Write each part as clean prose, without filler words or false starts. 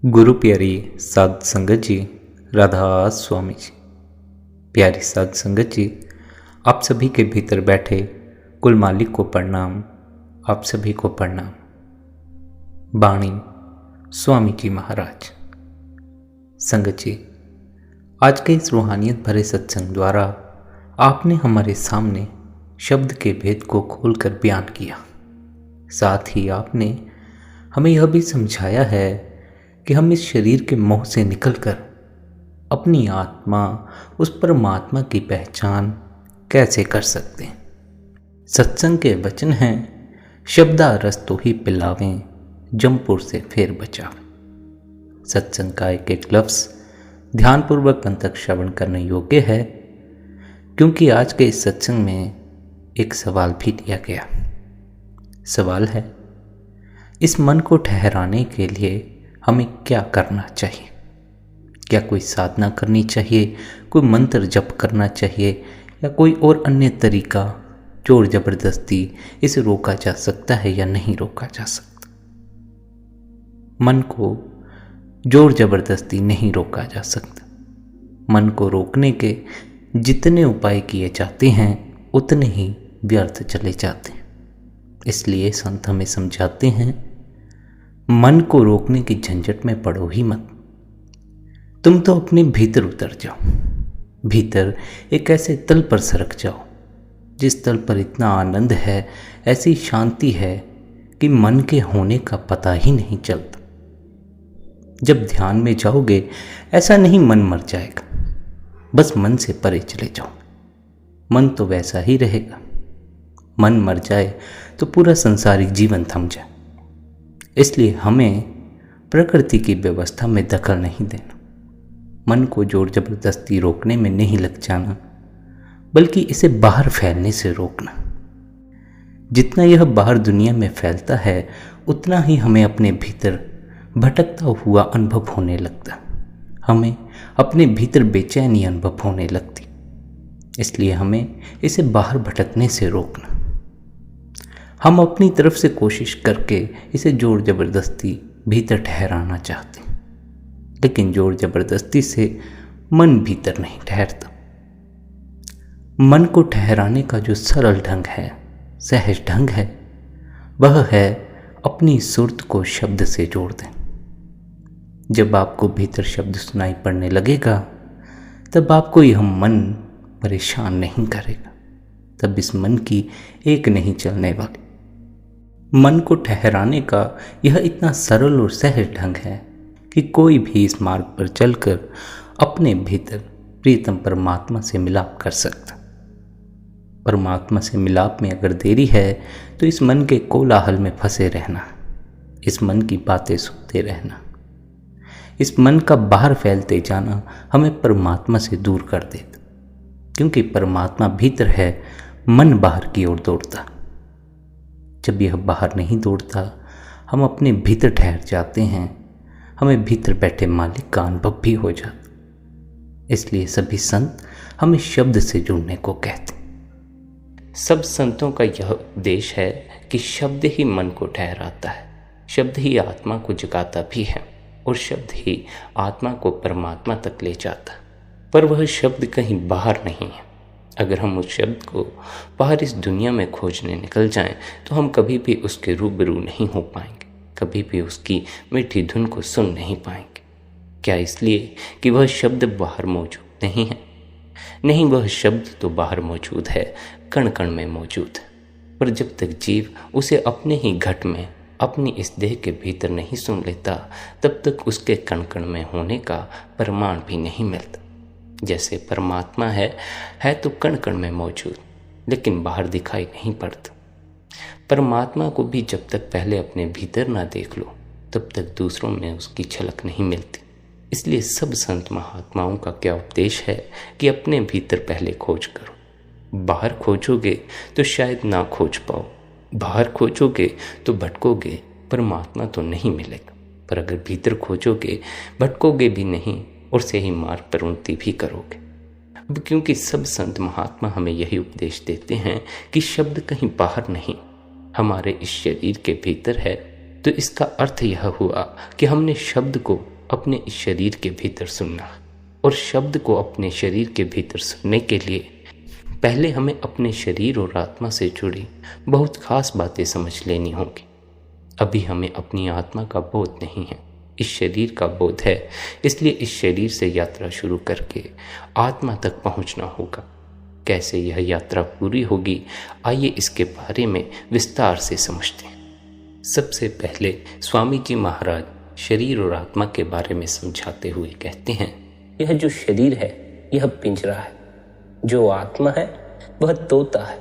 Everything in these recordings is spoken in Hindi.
गुरु प्यारी साध संगत जी, राधा स्वामी जी। प्यारी साध संगत जी, आप सभी के भीतर बैठे कुल मालिक को प्रणाम। आप सभी को प्रणाम। बाणी स्वामी जी महाराज। संगत जी, आज के इस रूहानियत भरे सत्संग द्वारा आपने हमारे सामने शब्द के भेद को खोलकर बयान किया। साथ ही आपने हमें यह भी समझाया है कि हम इस शरीर के मोह से निकलकर अपनी आत्मा, उस परमात्मा की पहचान कैसे कर सकते हैं। सत्संग के वचन हैं, शब्दा रस तो ही पिलावें, जमपुर से फेर बचावें। सत्संग का एक एक लफ्ज़ ध्यानपूर्वक अंतक श्रवण करने योग्य है, क्योंकि आज के इस सत्संग में एक सवाल भी दिया गया। सवाल है, इस मन को ठहराने के लिए हमें क्या करना चाहिए? क्या कोई साधना करनी चाहिए, कोई मंत्र जप करना चाहिए, या कोई और अन्य तरीका जोर जबरदस्ती इसे रोका जा सकता है या नहीं रोका जा सकता? मन को जोर जबरदस्ती नहीं रोका जा सकता। मन को रोकने के जितने उपाय किए जाते हैं उतने ही व्यर्थ चले जाते हैं। इसलिए संत हमें समझाते हैं, मन को रोकने की झंझट में पड़ो ही मत। तुम तो अपने भीतर उतर जाओ। भीतर एक ऐसे तल पर सरक जाओ जिस तल पर इतना आनंद है, ऐसी शांति है कि मन के होने का पता ही नहीं चलता। जब ध्यान में जाओगे, ऐसा नहीं मन मर जाएगा, बस मन से परे चले जाओ। मन तो वैसा ही रहेगा। मन मर जाए तो पूरा संसारिक जीवन थम जाए। इसलिए हमें प्रकृति की व्यवस्था में दखल नहीं देना, मन को जोर जबरदस्ती रोकने में नहीं लग जाना, बल्कि इसे बाहर फैलने से रोकना। जितना यह बाहर दुनिया में फैलता है, उतना ही हमें अपने भीतर भटकता हुआ अनुभव होने लगता। हमें अपने भीतर बेचैनी अनुभव होने लगती। इसलिए हमें इसे बाहर भटकने से रोकना। हम अपनी तरफ से कोशिश करके इसे जोर जबरदस्ती भीतर ठहराना चाहते हैं, लेकिन जोर जबरदस्ती से मन भीतर नहीं ठहरता। मन को ठहराने का जो सरल ढंग है, सहज ढंग है, वह है अपनी सुरत को शब्द से जोड़ दें। जब आपको भीतर शब्द सुनाई पड़ने लगेगा, तब आपको यह मन परेशान नहीं करेगा। तब इस मन की एक नहीं चलने वाली। मन को ठहराने का यह इतना सरल और सहज ढंग है कि कोई भी इस मार्ग पर चलकर अपने भीतर प्रीतम परमात्मा से मिलाप कर सकता। परमात्मा से मिलाप में अगर देरी है तो इस मन के कोलाहल में फंसे रहना, इस मन की बातें सुनते रहना, इस मन का बाहर फैलते जाना हमें परमात्मा से दूर कर देता। क्योंकि परमात्मा भीतर है, मन बाहर की ओर दौड़ता। जब यह बाहर नहीं दौड़ता, हम अपने भीतर ठहर जाते हैं। हमें भीतर बैठे मालिक का अनुभव भी हो जाता। इसलिए सभी संत हमें शब्द से जुड़ने को कहते। सब संतों का यह उपदेश है कि शब्द ही मन को ठहराता है, शब्द ही आत्मा को जगाता भी है, और शब्द ही आत्मा को परमात्मा तक ले जाता। पर वह शब्द कहीं बाहर नहीं है। अगर हम उस शब्द को बाहर इस दुनिया में खोजने निकल जाएं, तो हम कभी भी उसके रूबरू नहीं हो पाएंगे, कभी भी उसकी मीठी धुन को सुन नहीं पाएंगे। क्या इसलिए कि वह शब्द बाहर मौजूद नहीं है? नहीं, वह शब्द तो बाहर मौजूद है, कण कण में मौजूद है। पर जब तक जीव उसे अपने ही घट में, अपनी इस देह के भीतर नहीं सुन लेता, तब तक उसके कण कण में होने का प्रमाण भी नहीं मिलता। जैसे परमात्मा है तो कण कण में मौजूद, लेकिन बाहर दिखाई नहीं पड़ता। परमात्मा को भी जब तक पहले अपने भीतर ना देख लो, तब तक दूसरों में उसकी झलक नहीं मिलती। इसलिए सब संत महात्माओं का क्या उपदेश है कि अपने भीतर पहले खोज करो। बाहर खोजोगे तो शायद ना खोज पाओ, बाहर खोजोगे तो भटकोगे, परमात्मा तो नहीं मिलेगा। पर अगर भीतर खोजोगे, भटकोगे भी नहीं और सही मार्ग पर उन्नति भी करोगे। अब क्योंकि सब संत महात्मा हमें यही उपदेश देते हैं कि शब्द कहीं बाहर नहीं, हमारे इस शरीर के भीतर है, तो इसका अर्थ यह हुआ कि हमने शब्द को अपने इस शरीर के भीतर सुनना, और शब्द को अपने शरीर के भीतर सुनने के लिए पहले हमें अपने शरीर और आत्मा से जुड़ी बहुत खास बातें समझ लेनी होंगी। अभी हमें अपनी आत्मा का बोध नहीं है, इस शरीर का बोध है, इसलिए इस शरीर से यात्रा शुरू करके आत्मा तक पहुंचना होगा। कैसे यह यात्रा पूरी होगी, आइए इसके बारे में विस्तार से समझते हैं। सबसे पहले स्वामी जी महाराज शरीर और आत्मा के बारे में समझाते हुए कहते हैं, यह जो शरीर है यह पिंजरा है, जो आत्मा है वह तोता है।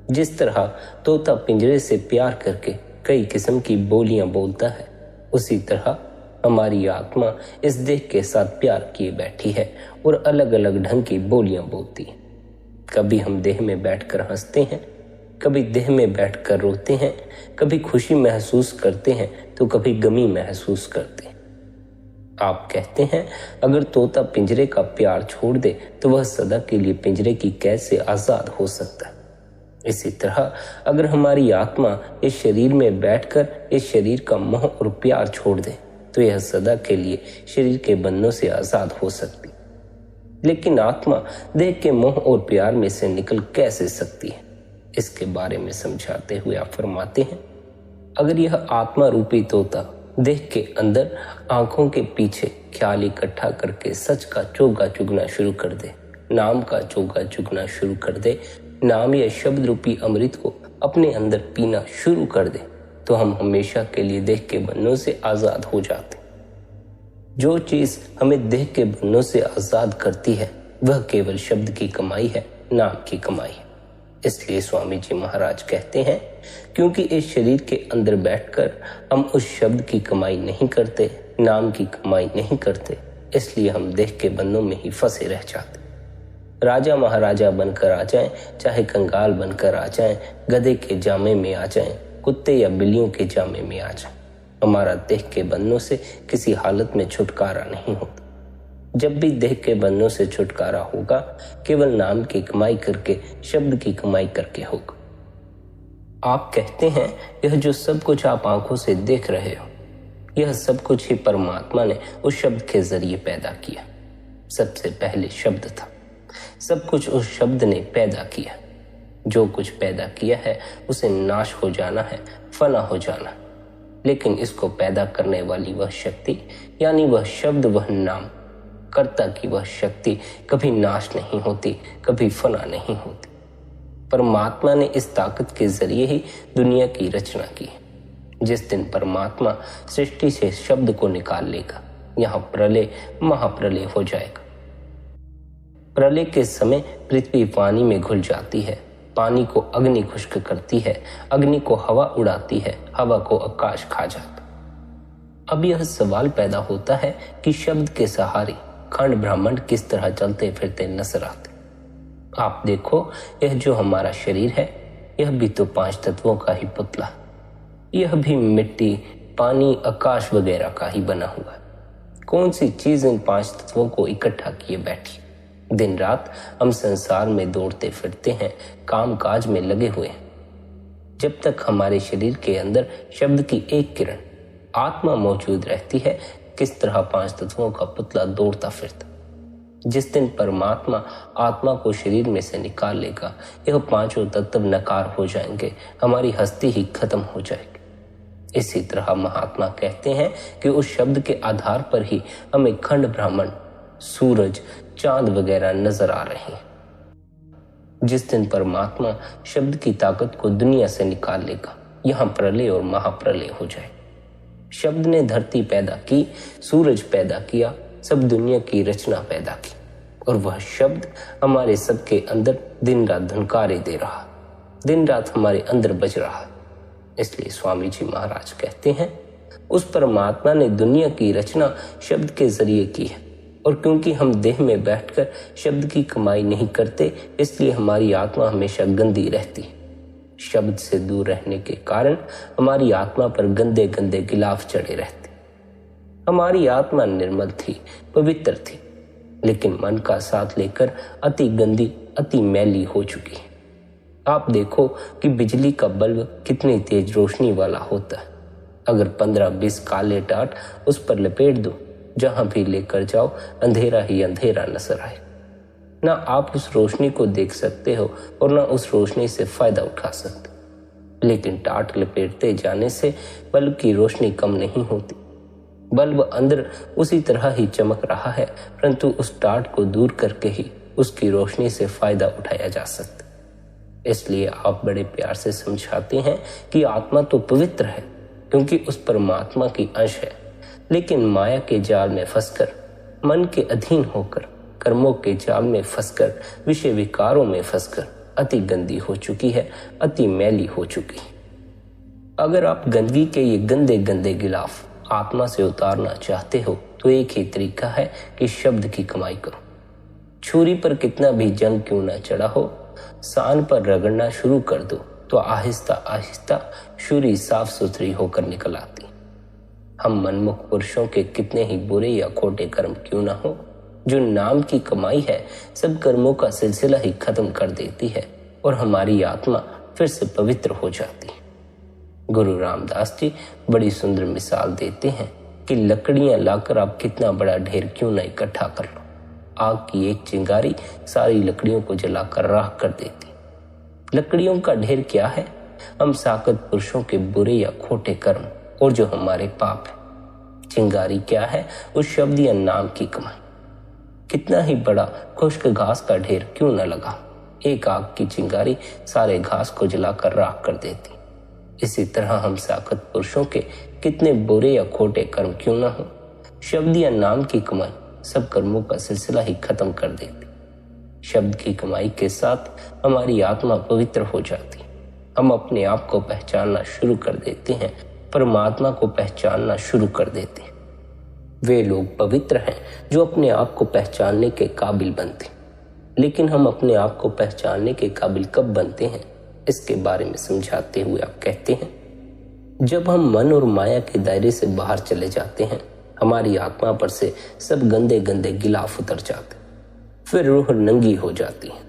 जिस तरह तोता पिंजरे से प्यार करके कई किस्म की बोलियां बोलता है, उसी तरह हमारी आत्मा इस देह के साथ प्यार किए बैठी है और अलग अलग ढंग की बोलियां बोलती है। कभी हम देह में बैठकर हंसते हैं, कभी देह में बैठकर रोते हैं, कभी खुशी महसूस करते हैं तो कभी गमी महसूस करते हैं। आप कहते हैं अगर तोता पिंजरे का प्यार छोड़ दे तो वह सदा के लिए पिंजरे की कैद से आजाद हो सकता है। इसी तरह अगर हमारी आत्मा इस शरीर में बैठकर इस शरीर का मोह और प्यार छोड़ दे तो यह सदा के लिए शरीर के बंधनों से आजाद हो सकती। लेकिन आत्मा देह के मोह और प्यार में से निकल कैसे सकती है, इसके बारे में समझाते हुए आप फरमाते हैं, अगर यह आत्मा रूपी तोता देह के अंदर आंखों के पीछे ख्याल इकट्ठा करके सच का चोगा चुगना शुरू कर दे, नाम का चोगा चुगना शुरू कर दे, नाम या शब्द रूपी अमृत को अपने अंदर पीना शुरू कर दे, तो हम हमेशा के लिए देह के बंधनों से आजाद हो जाते। जो चीज हमें देह के बंधनों से आजाद करती है वह केवल शब्द की कमाई है, नाम की कमाई है। इसलिए स्वामी जी महाराज कहते हैं, क्योंकि इस शरीर के अंदर बैठकर हम उस शब्द की कमाई नहीं करते, नाम की कमाई नहीं करते, इसलिए हम देह के बंधनों में ही फंसे रह जाते। राजा महाराजा बनकर आ जाएं, चाहे कंगाल बनकर आ जाएं, गधे के जामे में आ जाएं, कुत्ते या बिल्लियों के जामे में आ जाएं, हमारा देह के बंधनों से किसी हालत में छुटकारा नहीं होता। जब भी देह के बंधनों से छुटकारा होगा केवल नाम की कमाई करके, शब्द की कमाई करके होगा। आप कहते हैं यह जो सब कुछ आप आंखों से देख रहे हो, यह सब कुछ ही परमात्मा ने उस शब्द के जरिए पैदा किया। सबसे पहले शब्द था, सब कुछ उस शब्द ने पैदा किया। जो कुछ पैदा किया है उसे नाश हो जाना है, फना हो जाना। लेकिन इसको पैदा करने वाली वह शक्ति, यानी वह शब्द, वह नाम, कर्ता की वह शक्ति कभी नाश नहीं होती, कभी फना नहीं होती। परमात्मा ने इस ताकत के जरिए ही दुनिया की रचना की। जिस दिन परमात्मा सृष्टि से शब्द को निकाल लेगा, यहाँ प्रलय, महाप्रलय हो जाएगा। प्रलय के समय पृथ्वी पानी में घुल जाती है, पानी को अग्नि खुश्क करती है, अग्नि को हवा उड़ाती है, हवा को आकाश खा जाता। अब यह सवाल पैदा होता है कि शब्द के सहारे खंड ब्रह्मांड किस तरह चलते फिरते नजर आते। आप देखो, यह जो हमारा शरीर है यह भी तो 5 तत्वों का ही पुतला, यह भी मिट्टी, पानी, आकाश वगैरह का ही बना हुआ है। कौन सी चीज इन 5 तत्वों को इकट्ठा किए बैठी। दिन रात हम संसार में दौड़ते फिरते हैं, काम काज में लगे हुए हैं। जब तक हमारे शरीर के अंदर शब्द की एक किरण आत्मा मौजूद रहती है, किस तरह 5 तत्वों का पुतला दौड़ता फिरता। जिस दिन परमात्मा आत्मा को शरीर में से निकाल लेगा, यह 5 तत्व नकार हो जाएंगे, हमारी हस्ती ही खत्म हो जाएगी। इसी तरह महात्मा कहते हैं कि उस शब्द के आधार पर ही हमें खंड ब्रह्मांड, सूरज, चांद वगैरह नजर आ रहे हैं। जिस दिन परमात्मा शब्द की ताकत को दुनिया से निकाल लेगा, यहाँ प्रलय और महाप्रलय हो जाए। शब्द ने धरती पैदा की, सूरज पैदा किया, सब दुनिया की रचना पैदा की, और वह शब्द हमारे सबके अंदर दिन रात धुनकारे दे रहा, दिन रात हमारे अंदर बज रहा। इसलिए स्वामी जी महाराज कहते हैं, उस परमात्मा ने दुनिया की रचना शब्द के जरिए की है, और क्योंकि हम देह में बैठकर शब्द की कमाई नहीं करते, इसलिए हमारी आत्मा हमेशा गंदी रहती है। शब्द से दूर रहने के कारण हमारी आत्मा पर गंदे गंदे गिलाफ चढ़े रहते। हमारी आत्मा निर्मल थी, पवित्र थी, लेकिन मन का साथ लेकर अति गंदी, अति मैली हो चुकी है। आप देखो कि बिजली का बल्ब कितनी तेज रोशनी वाला होता है, अगर 15-20 काले टाट उस पर लपेट दो, जहां भी लेकर जाओ अंधेरा ही अंधेरा नजर आए। ना आप उस रोशनी को देख सकते हो और ना उस रोशनी से फायदा उठा सकते। लेकिन टाट लपेटते जाने से बल्ब की रोशनी कम नहीं होती। बल्ब अंदर उसी तरह ही चमक रहा है, परंतु उस टाट को दूर करके ही उसकी रोशनी से फायदा उठाया जा सकता। इसलिए आप बड़े प्यार से समझाते हैं कि आत्मा तो पवित्र है क्योंकि उस परमात्मा की अंश है, लेकिन माया के जाल में फंसकर, मन के अधीन होकर, कर्मों के जाल में फंसकर, विषय विकारों में फंसकर अति गंदी हो चुकी है, अति मैली हो चुकी है। अगर आप गंदगी के ये गंदे गंदे गिलाफ आत्मा से उतारना चाहते हो तो एक ही तरीका है कि शब्द की कमाई करो। छुरी पर कितना भी जंग क्यों ना चढ़ा हो, सान पर रगड़ना शुरू कर दो तो आहिस्ता आहिस्ता छुरी साफ सुथरी होकर निकल आती। हम मनमुख पुरुषों के कितने ही बुरे या खोटे कर्म क्यों ना हो, जो नाम की कमाई है सब कर्मों का सिलसिला ही खत्म कर देती है और हमारी आत्मा फिर से पवित्र हो जाती है। गुरु रामदास जी बड़ी सुंदर मिसाल देते हैं कि लकड़ियां लाकर आप कितना बड़ा ढेर क्यों न इकट्ठा कर लो, आग की एक चिंगारी सारी लकड़ियों को जलाकर राख कर देती। लकड़ियों का ढेर क्या है? हम साकत पुरुषों के बुरे या खोटे कर्म और जो हमारे पाप है। चिंगारी क्या है? उस शब्द या नाम की कमाई। कितना ही बड़ा खुश्क घास का ढेर क्यों न लगा, एक आग की चिंगारी सारे घास को जलाकर राख कर देती। इसी तरह हम साकत पुरुषों के कितने बुरे या खोटे कर्म क्यों न हो, शब्द या नाम की कमाई सब कर्मों का सिलसिला ही खत्म कर देती। शब्द की कमाई के साथ हमारी आत्मा पवित्र हो जाती। हम अपने आप को पहचानना शुरू कर देते हैं, परमात्मा को पहचानना शुरू कर देते हैं। वे लोग पवित्र हैं जो अपने आप को पहचानने के काबिल बनते। लेकिन हम अपने आप को पहचानने के काबिल कब बनते हैं, इसके बारे में समझाते हुए आप कहते हैं, जब हम मन और माया के दायरे से बाहर चले जाते हैं, हमारी आत्मा पर से सब गंदे गंदे गिलाफ उतर जाते, फिर रूह नंगी हो जाती है।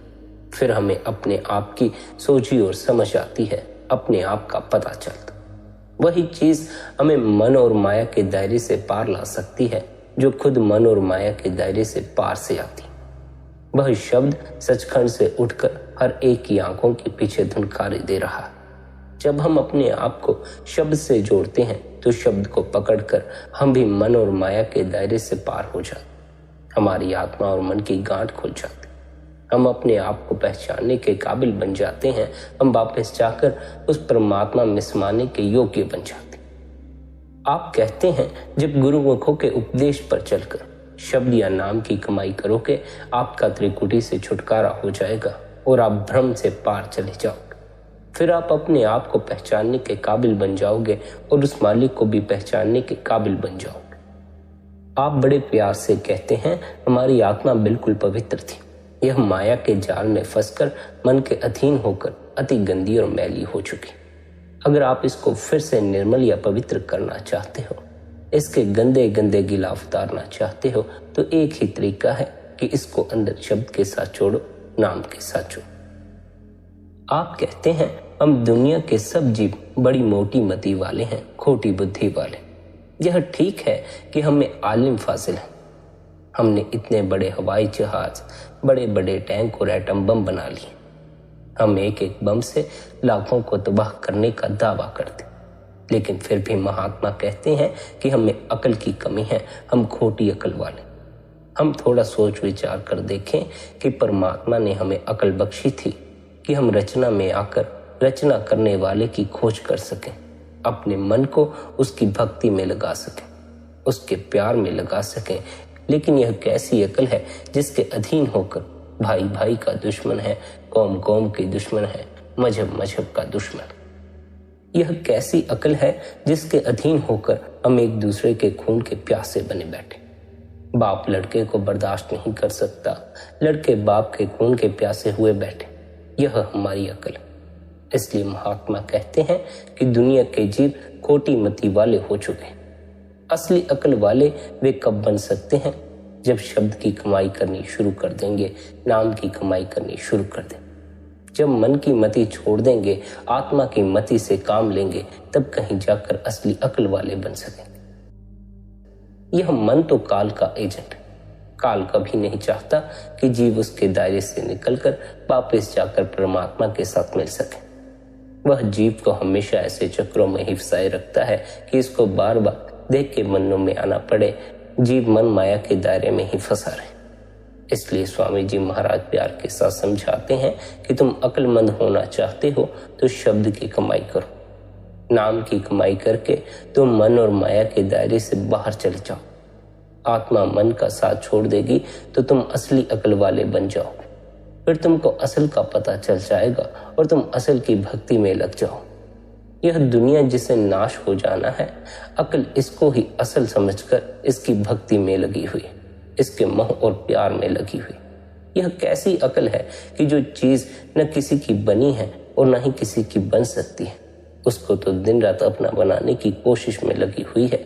फिर हमें अपने आप की सोची और समझ आती है, अपने आप का पता चलता। वही चीज हमें मन और माया के दायरे से पार ला सकती है जो खुद मन और माया के दायरे से पार से आती। वह शब्द सचखंड से उठकर हर एक की आंखों के पीछे धुनकारे दे रहा है। जब हम अपने आप को शब्द से जोड़ते हैं तो शब्द को पकड़कर हम भी मन और माया के दायरे से पार हो जाते। हमारी आत्मा और मन की गांठ खुल जाती। हम अपने आप को पहचानने के काबिल बन जाते हैं। हम वापस जाकर उस परमात्मा में समाने के योग्य बन जाते। आप कहते हैं जब गुरुमुखों के उपदेश पर चलकर शब्द या नाम की कमाई करोगे, आपका त्रिकुटी से छुटकारा हो जाएगा और आप भ्रम से पार चले जाओगे। फिर आप अपने आप को पहचानने के काबिल बन जाओगे और उस मालिक को भी पहचानने के काबिल बन जाओगे। आप बड़े प्यार से कहते हैं, हमारी आत्मा बिल्कुल पवित्र थी। यह माया के जाल में फंसकर मन के अधीन होकर अति गंदी और मैली हो चुकी। अगर आप इसको फिर से निर्मल या पवित्र करना चाहते हो, इसके गंदे गंदे गिलाफ उतारना चाहते हो, तो एक ही तरीका है कि इसको अंदर शब्द के साथ जोड़ो, नाम के साथ जोड़ो। आप कहते हैं हम दुनिया के सब जीव बड़ी मोटी मति वाले हैं, खोटी बुद्धि वाले। यह ठीक है कि हमें आलिम फाजिल हैं। हमने इतने बड़े हवाई जहाज, बड़े बड़े टैंक और एटम बम बना लिए। हम एक एक बम से लाखों को तबाह करने का दावा करते, लेकिन फिर भी महात्मा कहते हैं कि हमें अकल की कमी है, हम खोटी अकल वाले। हम थोड़ा सोच विचार कर देखें कि परमात्मा ने हमें अकल बख्शी थी कि हम रचना में आकर रचना करने वाले की खोज कर सकें, अपने मन को उसकी भक्ति में लगा सकें, उसके प्यार में लगा सकें। लेकिन यह कैसी अकल है जिसके अधीन होकर भाई भाई का दुश्मन है, कौम कौम के दुश्मन है, मजहब मजहब का दुश्मन। यह कैसी अकल है जिसके अधीन होकर हम एक दूसरे के खून के प्यासे बने बैठे। बाप लड़के को बर्दाश्त नहीं कर सकता, लड़के बाप के खून के प्यासे हुए बैठे। यह हमारी अकल है। इसलिए महात्मा कहते हैं कि दुनिया के जीव खोटी मति वाले हो चुके हैं। असली अकल वाले वे कब बन सकते हैं? जब शब्द की कमाई करनी शुरू कर देंगे, नाम की कमाई करनी शुरू कर दें। जब मन की मति छोड़ देंगे, आत्मा की मति से काम लेंगे, तब कहीं जाकर असली अक्ल वाले बन सकेंगे। यह मन तो काल का एजेंट है। काल कभी नहीं चाहता कि जीव उसके दायरे से निकलकर वापस जाकर परमात्मा के साथ मिल सके। वह जीव को हमेशा ऐसे चक्रों में ही फंसाए रखता है कि इसको बार बार देख के मनों में आना पड़े। जीव मन माया के दायरे में ही फंसा रहे। इसलिए स्वामी जी महाराज प्यार के साथ समझाते हैं कि तुम अक्लमंद होना चाहते हो तो शब्द की कमाई करो, नाम की कमाई करके तुम मन और माया के दायरे से बाहर चले जाओ। आत्मा मन का साथ छोड़ देगी तो तुम असली अक्ल वाले बन जाओ। फिर तुमको असल का पता चल जाएगा और तुम असल की भक्ति में लग जाओ। यह दुनिया जिसे नाश हो जाना है, अक्ल इसको ही असल समझकर इसकी भक्ति में लगी हुई, इसके मोह और प्यार में लगी हुई। यह कैसी अक्ल है कि जो चीज न किसी की बनी है और न ही किसी की बन सकती है, उसको तो दिन रात अपना बनाने की कोशिश में लगी हुई है।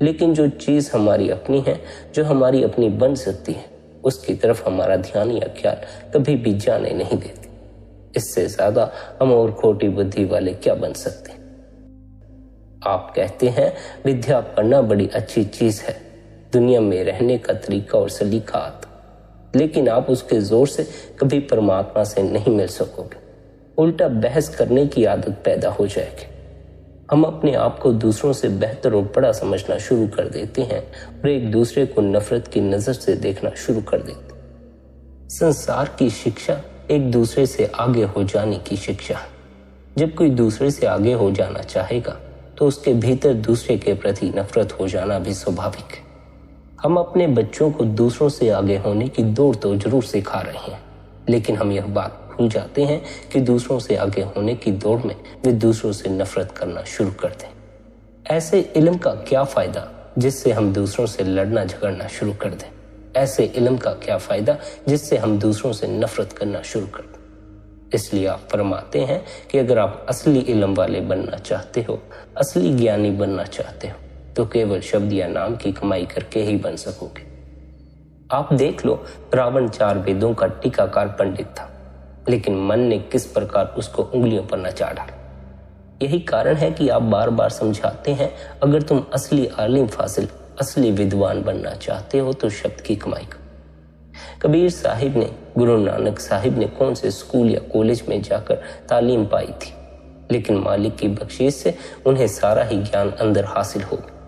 लेकिन जो चीज हमारी अपनी है, जो हमारी अपनी बन सकती है, उसकी तरफ हमारा ध्यान या ख्याल कभी भी जाने नहीं देती। इससे ज्यादा हम और खोटी बुद्धि वाले क्या बन सकते हैं। आप कहते हैं विद्या पढ़ना बड़ी अच्छी चीज है, दुनिया में रहने का तरीका और सलीका आता, लेकिन आप उसके जोर से कभी परमात्मा से नहीं मिल सकोगे। उल्टा बहस करने की आदत पैदा हो जाएगी। हम अपने आप को दूसरों से बेहतर और बड़ा समझना शुरू कर देते हैं और एक दूसरे को नफरत की नजर से देखना शुरू कर देते हैं। संसार की शिक्षा एक दूसरे से आगे हो जाने की शिक्षा है। जब कोई दूसरे से आगे हो जाना चाहेगा तो उसके भीतर दूसरे के प्रति नफरत हो जाना भी स्वाभाविक है। हम अपने बच्चों को दूसरों से आगे होने की दौड़ तो जरूर सिखा रहे हैं, लेकिन हम यह बात भूल जाते हैं कि दूसरों से आगे होने की दौड़ में वे दूसरों से नफरत करना शुरू कर दें। ऐसे इल्म का क्या फायदा जिससे हम दूसरों से लड़ना झगड़ना शुरू कर दें। ऐसे इल्म का क्या फायदा जिससे हम दूसरों से नफरत करना शुरू कर दें। इसलिए आप फरमाते हैं कि अगर आप असली इल्म वाले बनना चाहते हो, असली ज्ञानी बनना चाहते हो, तो केवल शब्द या नाम की कमाई करके ही बन सकोगे। आप देख लो, रावण 4 वेदों का टीकाकार पंडित था, लेकिन मन ने किस प्रकार उसको उंगलियों पर नचा डाला। यही कारण है कि आप बार बार समझाते हैं, अगर तुम असली आलिम फासिल, असली विद्वान बनना चाहते हो तो शब्द की कमाई करो। कबीर साहिब ने, गुरु नानक साहिब ने कौन से स्कूल या कॉलेज में जाकर तालीम पाई थी, लेकिन मालिक की बख्शीश से उन्हें सारा ही ज्ञान अंदर हासिल हो गया।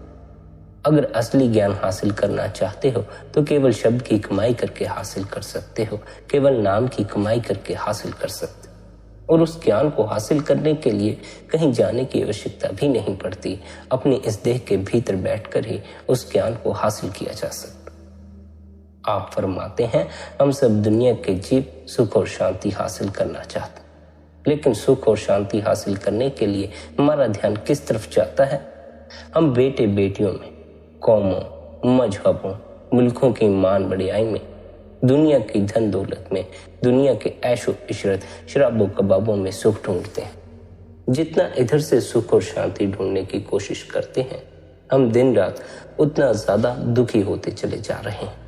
अगर असली ज्ञान हासिल करना चाहते हो तो केवल शब्द की कमाई करके हासिल कर सकते हो, केवल नाम की कमाई करके हासिल कर सकते हो। और उस ज्ञान को हासिल करने के लिए कहीं जाने की आवश्यकता भी नहीं पड़ती। अपनी इस देह के भीतर बैठकर ही उस ज्ञान को हासिल किया जा सकता। आप फरमाते हैं, हम सब दुनिया के जीव सुख और शांति हासिल करना चाहते, लेकिन सुख और शांति हासिल करने के लिए हमारा ध्यान किस तरफ जाता है। हम बेटे बेटियों में, कौमों, मजहबों, मुल्कों की मान बढ़ाई में, दुनिया की धन दौलत में, दुनिया के ऐशो इशरत, शराबों कबाबों में सुख ढूंढते हैं। जितना इधर से सुख और शांति ढूंढने की कोशिश करते हैं, हम दिन रात उतना ज्यादा दुखी होते चले जा रहे हैं।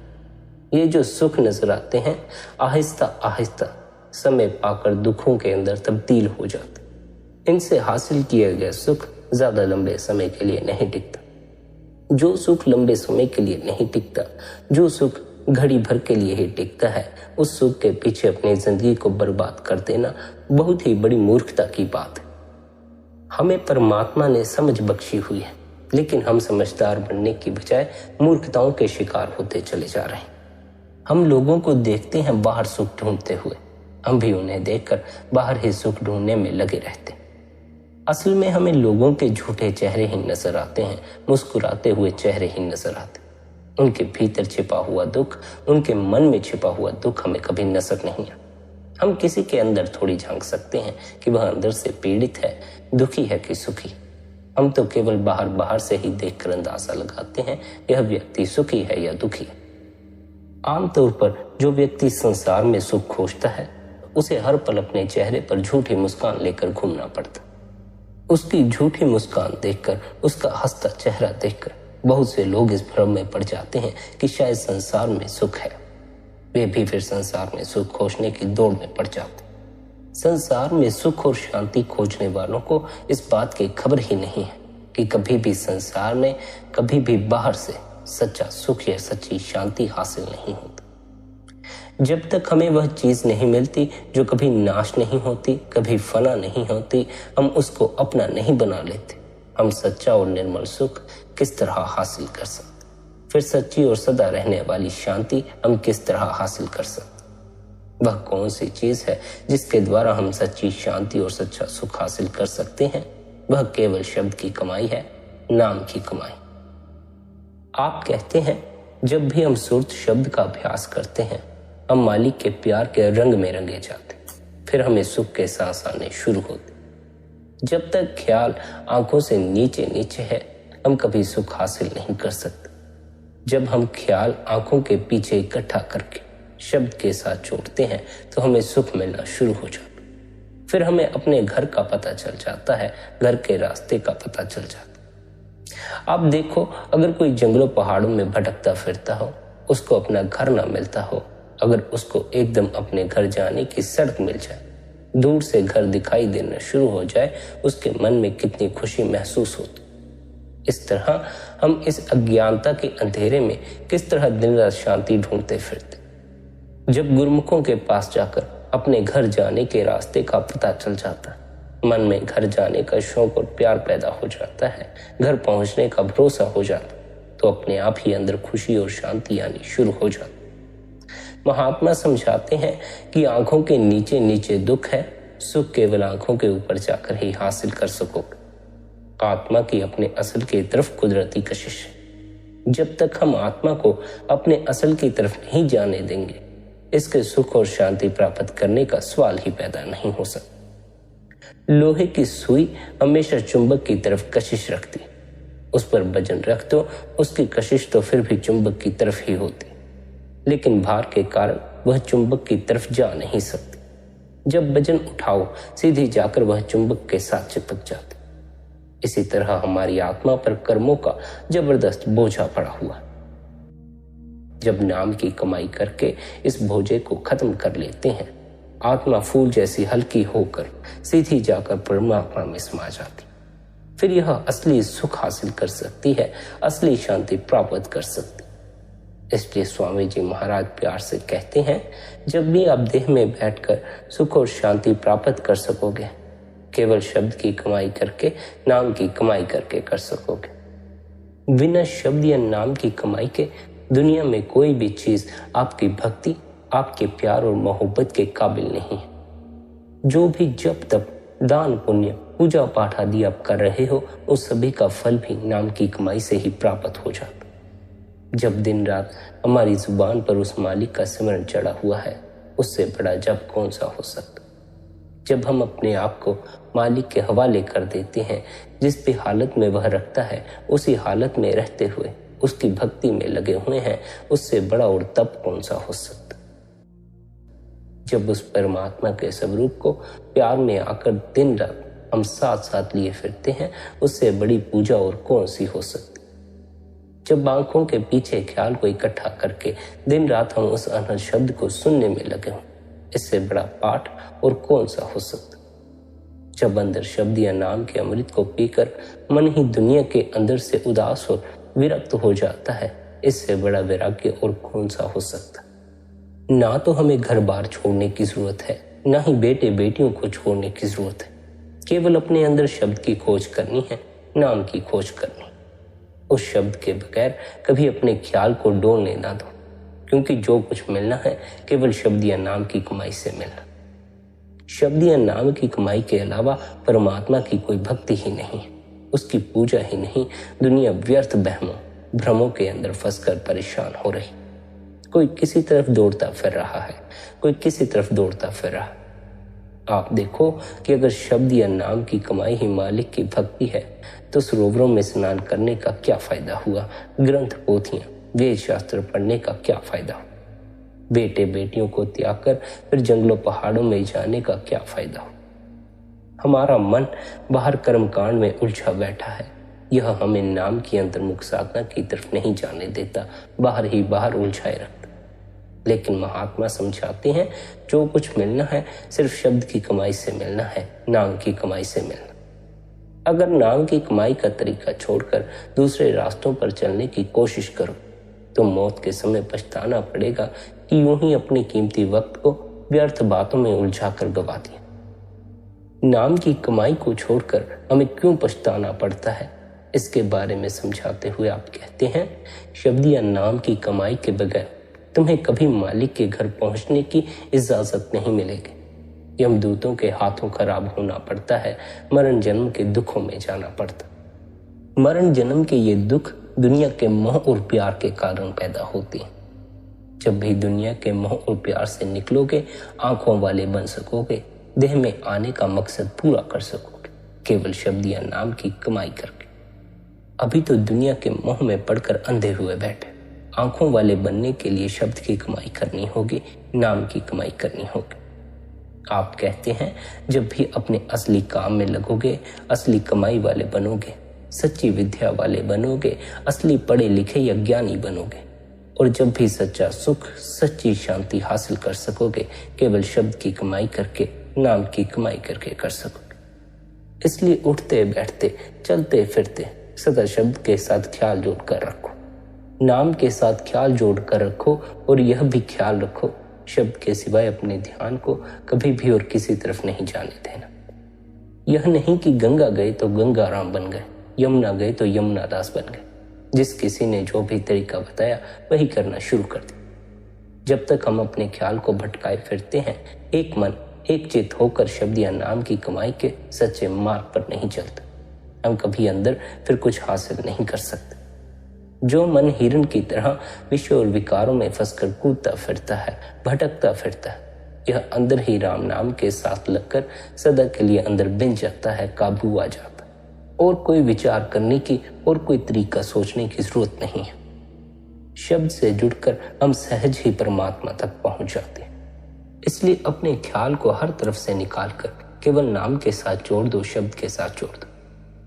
ये जो सुख नजर आते हैं, आहिस्ता आहिस्ता समय पाकर दुखों के अंदर तब्दील हो जाते। इनसे हासिल किया गया सुख ज्यादा लंबे समय के लिए नहीं टिकता। जो सुख लंबे समय के लिए नहीं टिकता, जो सुख घड़ी भर के लिए ही टिकता है, उस सुख के पीछे अपनी जिंदगी को बर्बाद कर देना बहुत ही बड़ी मूर्खता की बात है। हमें परमात्मा ने समझ बख्शी हुई है, लेकिन हम समझदार बनने की बजाय मूर्खताओं के शिकार होते चले जा रहे हैं। हम लोगों को देखते हैं बाहर सुख ढूंढते हुए, हम भी उन्हें देखकर बाहर ही सुख ढूंढने में लगे रहते हैं। असल में हमें लोगों के झूठे चेहरे ही नजर आते हैं, मुस्कुराते हुए चेहरे ही नजर आते हैं। उनके भीतर छिपा हुआ दुख, उनके मन में छिपा हुआ दुख हमें कभी नजर नहीं आता। हम किसी के अंदर थोड़ी झांक सकते हैं कि वह अंदर से पीड़ित है, दुखी है कि सुखी। हम तो केवल बाहर बाहर से ही देखकर अंदाजा लगाते हैं यह व्यक्ति सुखी है या दुखी है। आमतौर पर जो व्यक्ति संसार में सुख खोजता है, उसे हर पल अपने चेहरे पर झूठी मुस्कान लेकर घूमना पड़ता। उसकी झूठी मुस्कान देखकर, उसका हंसता चेहरा देखकर बहुत से लोग इस भ्रम में पड़ जाते हैं कि शायद संसार में सुख है। वे भी फिर संसार में सुख खोजने की दौड़ में पड़ जाते। संसार में सुख और शांति खोजने वालों को इस बात की खबर ही नहीं है कि कभी भी संसार में कभी भी बाहर से सच्चा सुख या सच्ची शांति हासिल नहीं होती। जब तक हमें वह चीज नहीं मिलती जो कभी नाश नहीं होती, कभी फना नहीं होती, हम उसको अपना नहीं बना लेते। हम सच्चा और निर्मल सुख किस तरह हासिल कर सकते? फिर सच्ची और सदा रहने वाली शांति हम किस तरह हासिल कर सकते? वह कौन सी चीज है जिसके द्वारा हम सच्ची शांति और सच्चा सुख हासिल कर सकते हैं? वह केवल शब्द की कमाई है, नाम की कमाई। आप कहते हैं जब भी हम सुरत शब्द का अभ्यास करते हैं हम मालिक के प्यार के रंग में रंगे जाते, फिर हमें सुख के सांस आने शुरू होते। जब तक ख्याल आंखों से नीचे नीचे है हम कभी सुख हासिल नहीं कर सकते। जब हम ख्याल आंखों के पीछे इकट्ठा करके शब्द के साथ जोड़ते हैं तो हमें सुख मिलना शुरू हो जाता। फिर हमें अपने घर का पता चल जाता है, घर के रास्ते का पता चल जाता। आप देखो, अगर कोई जंगलों पहाड़ों में भटकता फिरता हो, उसको अपना घर ना मिलता हो, अगर उसको एकदम अपने घर जाने की सड़क मिल जाए, दूर से घर दिखाई देना शुरू हो जाए, उसके मन में कितनी खुशी महसूस होती। इस तरह हम इस अज्ञानता के अंधेरे में किस तरह दिन रात शांति ढूंढते फिरते। जब गुरुमुखों के पास जाकर अपने घर जाने के रास्ते का पता चल जाता है, मन में घर जाने का शौक और प्यार पैदा हो जाता है, घर पहुंचने का भरोसा हो जाता, तो अपने आप ही अंदर खुशी और शांति आनी शुरू हो जाती। महात्मा समझाते हैं कि आंखों के नीचे नीचे दुख है, सुख केवल आंखों के ऊपर जाकर ही हासिल कर सकोगे। आत्मा की अपने असल की तरफ कुदरती कशिश है। जब तक हम आत्मा को अपने असल की तरफ नहीं जाने देंगे, इसके सुख और शांति प्राप्त करने का सवाल ही पैदा नहीं हो सकता। लोहे की सुई हमेशा चुंबक की तरफ कशिश रखती, उस पर वजन रख दो, उसकी कशिश तो फिर भी चुंबक की तरफ ही होती, लेकिन भार के कारण वह चुंबक की तरफ जा नहीं सकती। जब वजन उठाओ सीधी जाकर वह चुंबक के साथ चिपक जाती। इसी तरह हमारी आत्मा पर कर्मों का जबरदस्त बोझा पड़ा हुआ। जब नाम की कमाई करके इस बोझे को खत्म कर लेते हैं, आत्मा फूल जैसी हल्की होकर सीधी जाकर परमात्मा में समा जाती। फिर यह असली सुख हासिल कर सकती है, असली शांति प्राप्त कर सकती। इसलिए स्वामी जी महाराज प्यार से कहते हैं, जब भी आप देह में बैठकर सुख और शांति प्राप्त कर सकोगे, केवल शब्द की कमाई करके, नाम की कमाई करके कर सकोगे। बिना शब्द या नाम की कमाई के दुनिया में कोई भी चीज आपकी भक्ति, आपके प्यार और मोहब्बत के काबिल नहीं है। जो भी जब तक दान पुण्य पूजा पाठ आदि आप कर रहे हो, उस सभी का फल भी नाम की कमाई से ही प्राप्त हो जाता। जब दिन रात हमारी जुबान पर उस मालिक का स्मरण चढ़ा हुआ है, उससे बड़ा जप कौन सा हो सकता। जब हम अपने आप को मालिक के हवाले कर देते हैं, जिस भी हालत में वह रखता है, उसी हालत में रहते हुए उसकी भक्ति में लगे हुए हैं, उससे बड़ा और तप कौन सा हो सकता। जब उस परमात्मा के स्वरूप को प्यार में आकर दिन रात हम साथ साथ लिए फिरते हैं, उससे बड़ी पूजा और कौन सी हो सकती। जब आंखों के पीछे ख्याल को इकट्ठा करके दिन रात हम उस अनहद शब्द को सुनने में लगे हों, इससे बड़ा पाठ और कौन सा हो सकता। जब अंदर शब्द या नाम के अमृत को पीकर मन ही दुनिया के अंदर से उदास और विरक्त हो जाता है, इससे बड़ा वैराग्य और कौन सा हो सकता। ना तो हमें घर बार छोड़ने की जरूरत है, ना ही बेटे बेटियों को छोड़ने की जरूरत है। केवल अपने अंदर शब्द की खोज करनी है, नाम की खोज करनी। उस शब्द के बगैर कभी अपने ख्याल को डोलने ना दो, क्योंकि जो कुछ मिलना है केवल शब्द या नाम की कमाई से मिलना। शब्द या नाम की कमाई के अलावा परमात्मा की कोई भक्ति ही नहीं, उसकी पूजा ही नहीं। दुनिया व्यर्थ बहमों भ्रमों के अंदर फंसकर परेशान हो रही। कोई किसी तरफ दौड़ता फिर रहा है, कोई किसी तरफ दौड़ता फिर रहा है। आप देखो कि अगर शब्द या नाम की कमाई ही मालिक की भक्ति है, तो सरोवरों में स्नान करने का क्या फायदा हुआ, ग्रंथ पोथियां वेद शास्त्र पढ़ने का क्या फायदा हुआ, बेटे बेटियों को त्याग कर फिर जंगलों पहाड़ों में जाने का क्या फायदा हुआ। हमारा मन बाहर कर्मकांड में उलझा बैठा है, यह हमें नाम की अंतर्मुख साधना की तरफ नहीं जाने देता, बाहर ही बाहर उलझाए रखता। लेकिन महात्मा समझाते हैं जो कुछ मिलना है सिर्फ शब्द की कमाई से मिलना है, नाम की कमाई से मिलना। अगर नाम की कमाई का तरीका छोड़कर दूसरे रास्तों पर चलने की कोशिश करो तो मौत के समय पछताना पड़ेगा कि यूं ही अपने कीमती वक्त को व्यर्थ बातों में उलझाकर गवा दिया। नाम की कमाई को छोड़कर हमें क्यों पछताना पड़ता है, इसके बारे में समझाते हुए आप कहते हैं, शब्द या नाम की कमाई के बगैर तुम्हें कभी मालिक के घर पहुंचने की इजाजत नहीं मिलेगी। यमदूतों के हाथों खराब होना पड़ता है, मरण जन्म के दुखों में जाना पड़ता। मरण जन्म के ये दुख दुनिया के मोह और प्यार के कारण पैदा होती हैं। जब भी दुनिया के मोह और प्यार से निकलोगे, आंखों वाले बन सकोगे, देह में आने का मकसद पूरा कर सकोगे, केवल शब्द या नाम की कमाई करके। अभी तो दुनिया के मोह में पड़कर अंधे हुए बैठे। आंखों वाले बनने के लिए शब्द की कमाई करनी होगी, नाम की कमाई करनी होगी। आप कहते हैं, जब भी अपने असली काम में लगोगे, असली कमाई वाले बनोगे, सच्ची विद्या वाले बनोगे, असली पढ़े लिखे या ज्ञानी बनोगे, और जब भी सच्चा सुख, सच्ची शांति हासिल कर सकोगे, केवल शब्द की कमाई करके, नाम की कमाई करके कर सकोगे। इसलिए उठते बैठते, चलते फिरते सदा शब्द के साथ ख्याल जोड़ कर रखो, नाम के साथ ख्याल जोड़ कर रखो, और यह भी ख्याल रखो, शब्द के सिवाय अपने ध्यान को कभी भी और किसी तरफ नहीं जाने देना। यह नहीं कि गंगा गए तो गंगा राम बन गए, यमुना गए तो यमुना दास बन गए। जिस किसी ने जो भी तरीका बताया वही करना शुरू कर दिया। जब तक हम अपने ख्याल को भटकाए फिरते हैं, एक मन एक चित होकर शब्द या नाम की कमाई के सच्चे मार्ग पर नहीं चलता, हम कभी अंदर फिर कुछ हासिल नहीं कर सकते। जो मन हिरण की तरह विषय और विकारों में फंसकर कूदता फिरता है, भटकता फिरता है, यह अंदर ही राम नाम के साथ लगकर सदा के लिए अंदर बिंज जाता है, काबू आ जाता है, और कोई विचार करने की और कोई तरीका सोचने की जरूरत नहीं है। शब्द से जुड़कर हम सहज ही परमात्मा तक पहुंच जाते हैं। इसलिए अपने ख्याल को हर तरफ से निकालकर केवल नाम के साथ जोड़ दो, शब्द के साथ जोड़ दो।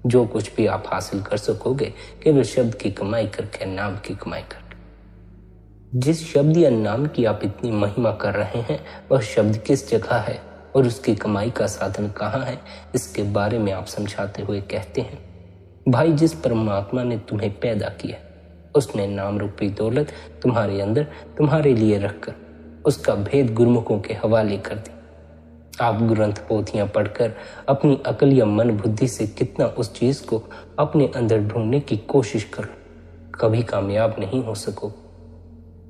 जो कुछ भी आप हासिल कर सकोगे, केवल शब्द की कमाई करके, नाम की कमाई करके। जिस शब्द या नाम की आप इतनी महिमा कर रहे हैं, वह शब्द किस जगह है और उसकी कमाई का साधन कहाँ है, इसके बारे में आप समझाते हुए कहते हैं, भाई, जिस परमात्मा ने तुम्हें पैदा किया, उसने नाम रूपी दौलत तुम्हारे अंदर तुम्हारे लिए रखकर उसका भेद गुरुमुखों के हवाले कर दी। आप ग्रंथ पोथियां पढ़कर अपनी अकल या मन बुद्धि से कितना उस चीज को अपने अंदर ढूंढने की कोशिश करो, कभी कामयाब नहीं हो सको।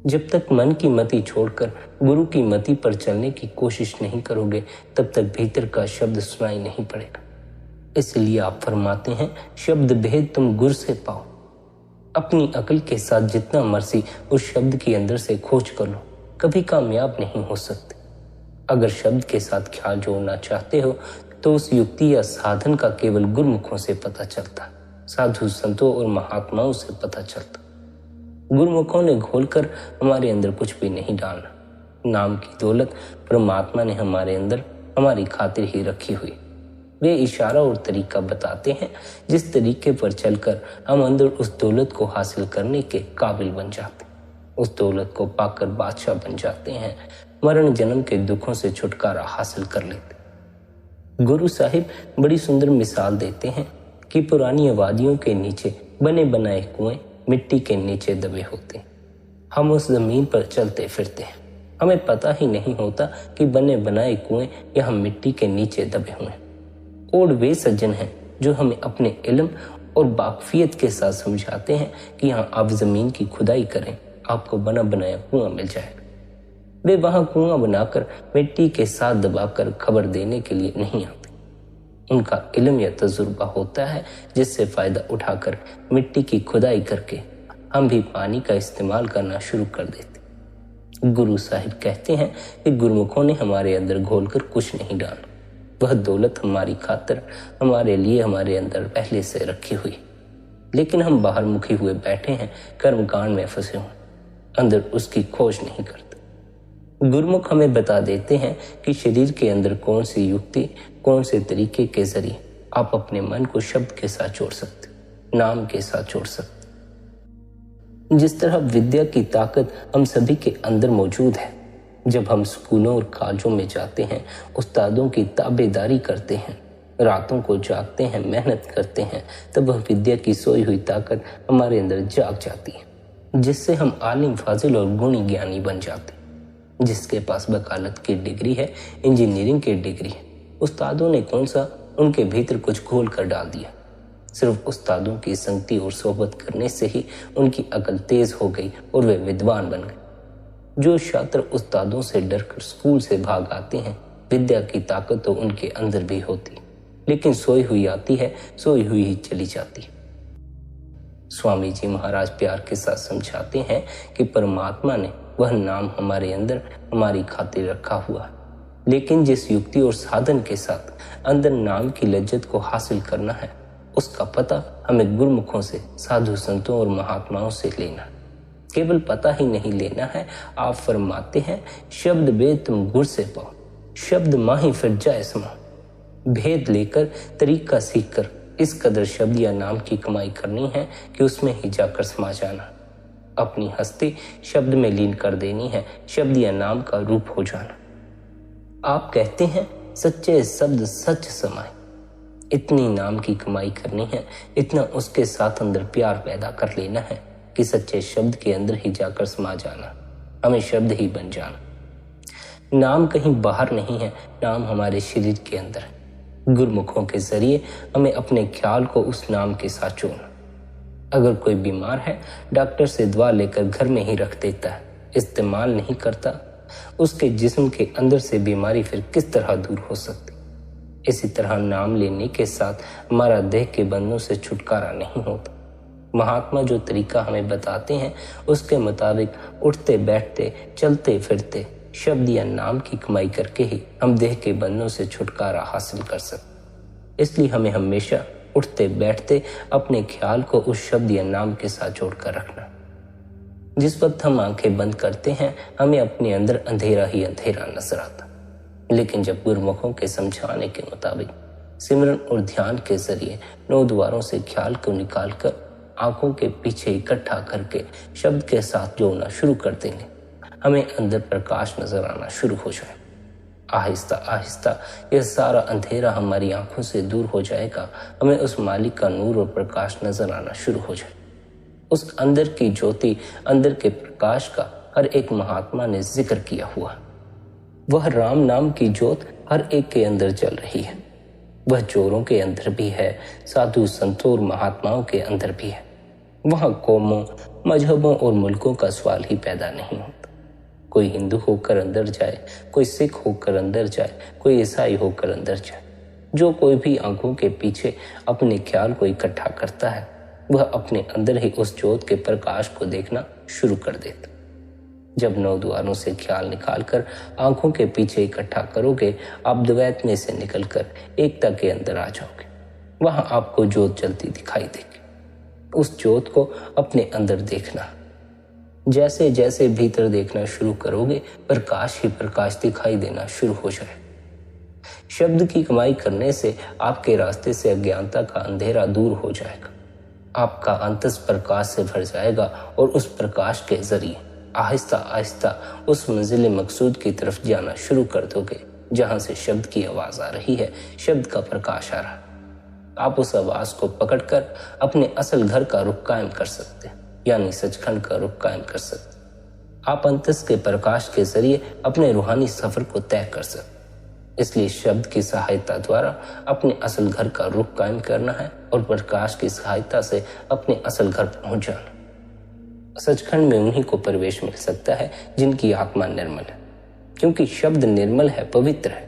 जब तक मन की मति छोड़कर गुरु की मति पर चलने की कोशिश नहीं करोगे, तब तक भीतर का शब्द सुनाई नहीं पड़ेगा। इसलिए आप फरमाते हैं, शब्द भेद तुम गुर से पाओ। अपनी अकल के साथ जितना मर्जी उस शब्द के अंदर से खोज कर लो, कभी कामयाब नहीं हो सकते। अगर शब्द के साथ ख्याल जोड़ना चाहते हो तो उस युक्ति या साधन का केवल गुरुमुखों से पता चलता, साधु संतों और महात्माओं से पता चलता। गुरुमुखों ने घोलकर हमारे अंदर कुछ भी नहीं डालना। नाम की दौलत परमात्मा ने हमारे अंदर हमारी खातिर ही रखी हुई। वे इशारा और तरीका बताते हैं, जिस तरीके पर चलकर हम अंदर उस दौलत को हासिल करने के काबिल बन जाते हैं। उस दौलत को पाकर बादशाह बन जाते हैं, मरण जन्म के दुखों से छुटकारा हासिल कर लेते। गुरु साहिब बड़ी सुंदर मिसाल देते हैं कि पुरानी आबादियों के नीचे बने बनाए कुएं मिट्टी के नीचे दबे होते हैं। हम उस जमीन पर चलते फिरते हैं, हमें पता ही नहीं होता कि बने बनाए कुएं यहाँ मिट्टी के नीचे दबे हुए हैं। और वे सज्जन हैं जो हमें अपने इल्म और बाकफियत के साथ समझाते हैं कि यहाँ आप जमीन की खुदाई करें, आपको बना बनाया कुआं मिल जाएगा। वे वहां कुआं बनाकर मिट्टी के साथ दबाकर खबर देने के लिए नहीं आते। उनका इल्म या तजुर्बा होता है, जिससे फायदा उठाकर मिट्टी की खुदाई करके हम भी पानी का इस्तेमाल करना शुरू कर देते। गुरु साहिब कहते हैं कि गुरुमुखों ने हमारे अंदर घोलकर कुछ नहीं डाला। वह दौलत हमारी खातिर हमारे लिए हमारे अंदर पहले से रखी हुई, लेकिन हम बाहर मुखी हुए बैठे हैं, कर्मकांड में फंसे हुए, अंदर उसकी खोज नहीं करते। गुरुमुख हमें बता देते हैं कि शरीर के अंदर कौन सी युक्ति, कौन से तरीके के जरिए आप अपने मन को शब्द के साथ जोड़ सकते, नाम के साथ जोड़ सकते। जिस तरह विद्या की ताकत हम सभी के अंदर मौजूद है, जब हम स्कूलों और कॉलेजों में जाते हैं, उस्तादों की ताबेदारी करते हैं, रातों को जागते हैं, मेहनत करते हैं, तब वह विद्या की सोई हुई ताकत हमारे अंदर जाग जाती है, जिससे हम आलिम, फाजिल और गुणी ज्ञानी बन जाते हैं। जिसके पास वकालत की डिग्री है, इंजीनियरिंग की डिग्री है, उस्तादों ने कौन सा उनके भीतर कुछ घोल कर डाल दिया। सिर्फ उस्तादों की संगति और सोहबत करने से ही उनकी अकल तेज हो गई और वे विद्वान बन गए। जो छात्र उस्तादों से डरकर स्कूल से भाग आते हैं, विद्या की ताकत तो उनके अंदर भी होती है, लेकिन सोई हुई आती है, सोई हुई ही चली जाती है। स्वामी जी महाराज प्यार के साथ समझाते हैं कि परमात्मा ने वह नाम हमारे अंदर हमारी खातिर रखा हुआ है, लेकिन जिस युक्ति और साधन के साथ अंदर नाम की लज्जत को हासिल करना है, उसका पता हमें गुरुमुखों से, साधु संतों और महात्माओं से लेना है। केवल पता ही नहीं लेना है, आप फरमाते हैं शब्द भेद तुम गुर से पाओ, शब्द माही फिर जाए समाओ। भेद लेकर, तरीका सीखकर इस कदर शब्द या नाम की कमाई करनी है कि उसमें ही जाकर समा जाना। अपनी हस्ती शब्द में लीन कर देनी है, शब्द या नाम का रूप हो जाना। आप कहते हैं सच्चे शब्द सच समाए। इतनी नाम की कमाई करनी है, इतना उसके साथ अंदर प्यार पैदा कर लेना है कि सच्चे शब्द के अंदर ही जाकर समा जाना, हमें शब्द ही बन जाना। नाम कहीं बाहर नहीं है, नाम हमारे शरीर के अंदर है। गुरमुखों के जरिए हमें अपने ख्याल को उस नाम के साथ जोड़ना। अगर कोई बीमार है, डॉक्टर से दवा लेकर घर में ही रख देता है, इस्तेमाल नहीं करता, उसके जिस्म के अंदर से बीमारी फिर किस तरह दूर हो सकती। इसी तरह नाम लेने के साथ हमारा देह के बंधनों से छुटकारा नहीं होता। महात्मा जो तरीका हमें बताते हैं, उसके मुताबिक उठते बैठते, चलते फिरते, शब्द या नाम की कमाई करके ही हम देह के बंधनों से छुटकारा हासिल कर सकते। इसलिए हमें हमेशा उठते बैठते अपने ख्याल को उस शब्द या नाम के साथ जोड़कर रखना। जिस वक्त हम आंखें बंद करते हैं, हमें अपने अंदर अंधेरा ही अंधेरा नजर आता, लेकिन जब गुरुमुखों के समझाने के मुताबिक सिमरन और ध्यान के जरिए 9 द्वारों से ख्याल को निकालकर आंखों के पीछे इकट्ठा करके शब्द के साथ जोड़ना शुरू कर देंगे, हमें अंदर प्रकाश नजर आना शुरू हो जाए। आहिस्ता आहिस्ता यह सारा अंधेरा हमारी आंखों से दूर हो जाएगा, हमें उस मालिक का नूर और प्रकाश नजर आना शुरू हो जाए। उस अंदर की ज्योति, अंदर के प्रकाश का हर एक महात्मा ने जिक्र किया हुआ। वह राम नाम की ज्योत हर एक के अंदर जल रही है। वह चोरों के अंदर भी है, साधु संतों और महात्माओं के अंदर भी है। वहां कौमों, मजहबों और मुल्कों का सवाल ही पैदा नहीं होता। कोई हिंदू होकर अंदर जाए, कोई सिख होकर अंदर जाए, कोई ईसाई होकर अंदर जाए, जो कोई भी आंखों के पीछे अपने ख्याल को इकट्ठा करता है, वह अपने अंदर ही उस ज्योत के प्रकाश को देखना शुरू कर देता। जब 9 द्वारों से ख्याल निकालकर आंखों के पीछे इकट्ठा करोगे, आप द्वैत में से निकलकर एकता के अंदर आ जाओगे। वहां आपको ज्योत जलती दिखाई देगी। उस ज्योत को अपने अंदर देखना। जैसे जैसे भीतर देखना शुरू करोगे, प्रकाश ही प्रकाश दिखाई देना शुरू हो जाए। शब्द की कमाई करने से आपके रास्ते से अज्ञानता का अंधेरा दूर हो जाएगा। आपका अंतस प्रकाश से भर जाएगा और उस प्रकाश के जरिए आहिस्ता आहिस्ता उस मंजिल मकसूद की तरफ जाना शुरू कर दोगे, जहां से शब्द की आवाज आ रही है, शब्द का प्रकाश आ रहा है। आप उस आवाज को पकड़कर अपने असल घर का रुख कायम कर सकते हैं, यानी सचखंड का रुख कायम कर सकते। आप अंतस के प्रकाश के जरिए अपने रूहानी सफर को तय कर सकते। इसलिए शब्द की सहायता द्वारा अपने असल घर का रुख कायम करना है और प्रकाश की सहायता से अपने असल घर पहुंच जाना। सचखंड में उन्हीं को प्रवेश मिल सकता है जिनकी आत्मा निर्मल है, क्योंकि शब्द निर्मल है, पवित्र है।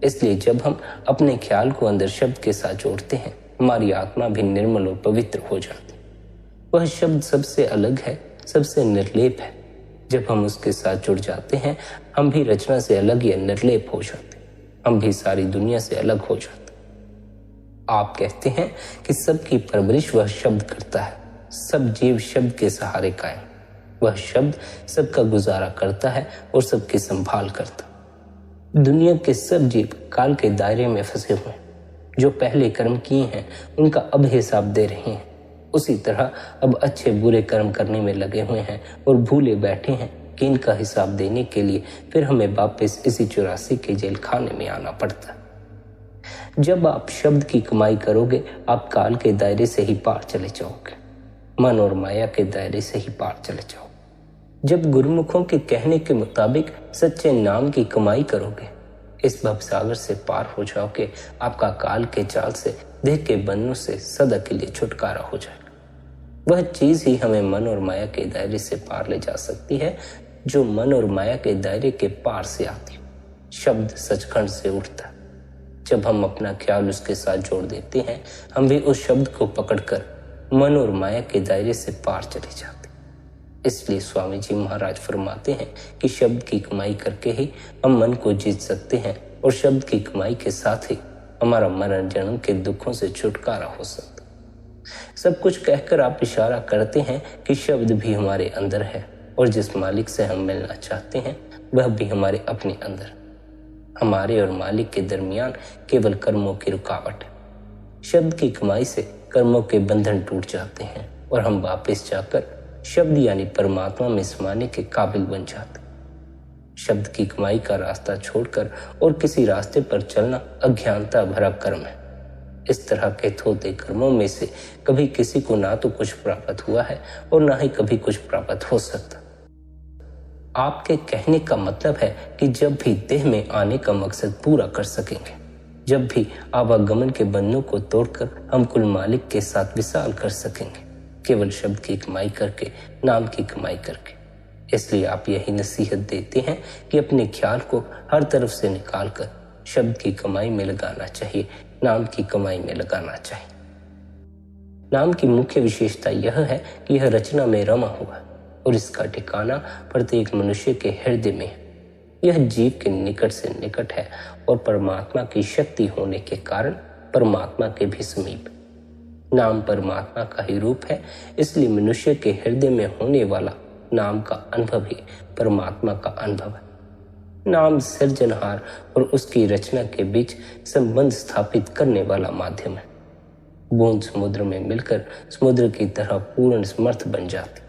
इसलिए जब हम अपने ख्याल को अंदर शब्द के साथ जोड़ते हैं, हमारी आत्मा भी निर्मल और पवित्र हो जाती है। वह शब्द सबसे अलग है, सबसे निर्लेप है। जब हम उसके साथ जुड़ जाते हैं, हम भी रचना से अलग या निर्लेप हो जाते हैं, हम भी सारी दुनिया से अलग हो जाते हैं। आप कहते हैं कि सबकी परवरिश वह शब्द करता है, सब जीव शब्द के सहारे कायम। वह शब्द सबका गुजारा करता है और सबकी संभाल करता। दुनिया के सब जीव काल के दायरे में फंसे हुए हैं। जो पहले कर्म किए हैं उनका अब हिसाब दे रहे हैं। उसी तरह अब अच्छे बुरे कर्म करने में लगे हुए हैं और भूले बैठे हैं कि इनका हिसाब देने के लिए फिर हमें वापस इसी 84 के जेल खाने में आना पड़ता। जब आप शब्द की कमाई करोगे, आप काल के दायरे से ही पार चले जाओगे, मन और माया के दायरे से ही पार चले जाओगे। जब गुरुमुखों के कहने के मुताबिक सच्चे नाम की कमाई करोगे, इस भवसागर से पार हो जाओगे। आपका काल के जाल से, देह के बंधनों से सदा के लिए छुटकारा हो जाएगा। वह चीज ही हमें मन और माया के दायरे से पार ले जा सकती है, जो मन और माया के दायरे के पार से आती है। शब्द सचखंड से उठता है। जब हम अपना ख्याल उसके साथ जोड़ देते हैं, हम भी उस शब्द को पकड़कर मन और माया के दायरे से पार चले जाते। इसलिए स्वामी जी महाराज फरमाते हैं कि शब्द की कमाई करके ही हम मन को जीत सकते हैं और शब्द की कमाई के साथ ही हमारा मरण जन्म के दुखों से छुटकारा हो सकता। सब कुछ कहकर आप इशारा करते हैं कि शब्द भी हमारे अंदर है और जिस मालिक से हम मिलना चाहते हैं वह भी हमारे अपने अंदर। हमारे और मालिक के दरमियान केवल कर्मों की रुकावट है। शब्द की कमाई से कर्मों के बंधन टूट जाते हैं और हम वापस जाकर शब्द यानी परमात्मा में समाने के काबिल बन जाते। शब्द की कमाई का रास्ता छोड़कर और किसी रास्ते पर चलना अज्ञानता भरा कर्म है। इस तरह के थोथे कर्मों में से कभी किसी को ना तो कुछ प्राप्त हुआ है और ना ही कभी कुछ प्राप्त हो सकता। आपके कहने का मतलब है कि जब भी देह में आने का मकसद पूरा कर सकेंगे, जब भी आवागमन के बंधनों को तोड़कर हम कुल मालिक के साथ विशाल कर सकेंगे, केवल शब्द की कमाई करके, नाम की कमाई करके। इसलिए आप यही नसीहत देते हैं कि अपने ख्याल को हर तरफ से निकालकर शब्द की कमाई में लगाना चाहिए, नाम की कमाई में लगाना चाहिए। नाम की मुख्य विशेषता यह है कि यह रचना में रमा हुआ है और इसका ठिकाना प्रत्येक मनुष्य के हृदय में है। यह जीव के निकट से निकट है और परमात्मा की शक्ति होने के कारण परमात्मा के भी समीप। नाम परमात्मा का ही रूप है, इसलिए मनुष्य के हृदय में होने वाला नाम का अनुभव ही परमात्मा का अनुभव है। नाम सृजनहार और उसकी रचना के बीच संबंध स्थापित करने वाला माध्यम है। बूंद समुद्र में मिलकर समुद्र की तरह पूर्ण समर्थ बन जाती।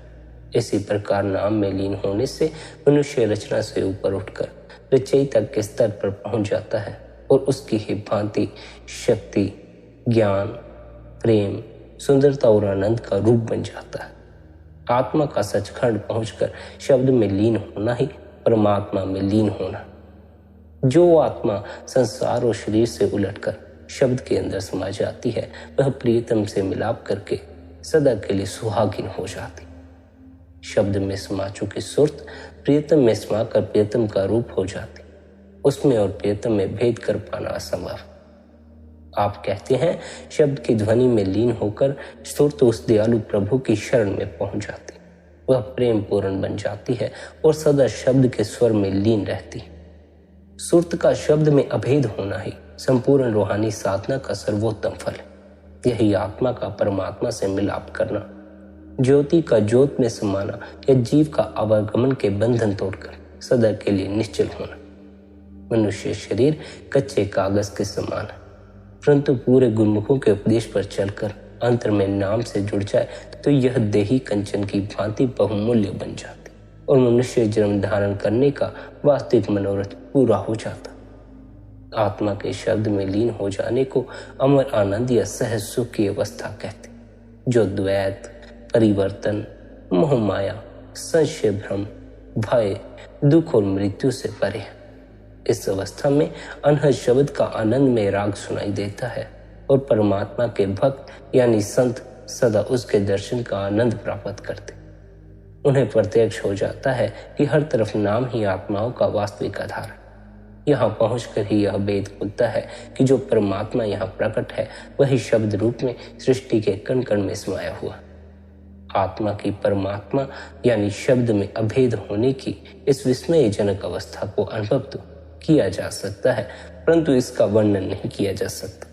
इसी प्रकार नाम में लीन होने से मनुष्य रचना से ऊपर उठकर रचयिता के स्तर पर पहुंच जाता है और उसकी ही भांति शक्ति, ज्ञान, प्रेम, सुंदरता और आनंद का रूप बन जाता है। आत्मा का सचखंड पहुंचकर शब्द में लीन होना ही परमात्मा में लीन होना। जो आत्मा संसार और शरीर से उलटकर शब्द के अंदर समा जाती है, वह प्रियतम से मिलाप करके सदा के लिए सुहागिन हो जाती। शब्द में समा चुकी सुरत प्रियतम में समाकर प्रियतम का रूप हो जाती। उसमें और प्रियतम में भेद कर पाना असंभव। आप कहते हैं शब्द की ध्वनि में लीन होकर सुरत उस दयालु प्रभु की शरण में पहुंच जाती। वह प्रेम पूर्ण बन जाती है और सदा शब्द के स्वर में लीन रहती। सुरत का शब्द में अभेद होना ही संपूर्ण रूहानी साधना का सर्वोत्तम फल है। यही आत्मा का परमात्मा से मिलाप करना, ज्योति का ज्योत में समाना या जीव का आवागमन के बंधन तोड़कर सदा के लिए निश्चल होना। मनुष्य शरीर कच्चे कागज के समान है, परंतु पूरे गुरुमुखों के उपदेश पर चलकर अंतर में नाम से जुड़ जाए तो यह देही कंचन की भांति बहुमूल्य बन जाती और मनुष्य जन्म धारण करने का वास्तविक मनोरथ पूरा हो जाता। आत्मा के शब्द में लीन हो जाने को अमर आनंद या सहज सुख की अवस्था कहते, जो द्वैत, परिवर्तन, मोह माया, संशय, भ्रम, भय, दुख और मृत्यु से परे है। इस अवस्था में अनहद शब्द का आनंद में राग सुनाई देता है और परमात्मा के भक्त यानी संत सदा उसके दर्शन का आनंद प्राप्त करते। उन्हें प्रत्यक्ष हो जाता है कि हर तरफ नाम ही आत्माओं का वास्तविक आधार है। यहाँ पहुंचकर ही यह भेद खुलता है कि जो परमात्मा यहाँ प्रकट है वही शब्द रूप में सृष्टि के कण कण में समाया हुआ। आत्मा की परमात्मा यानी शब्द में अभेद होने की इस विस्मयजनक अवस्था को अनुभव तो किया जा सकता है, परंतु इसका वर्णन नहीं किया जा सकता।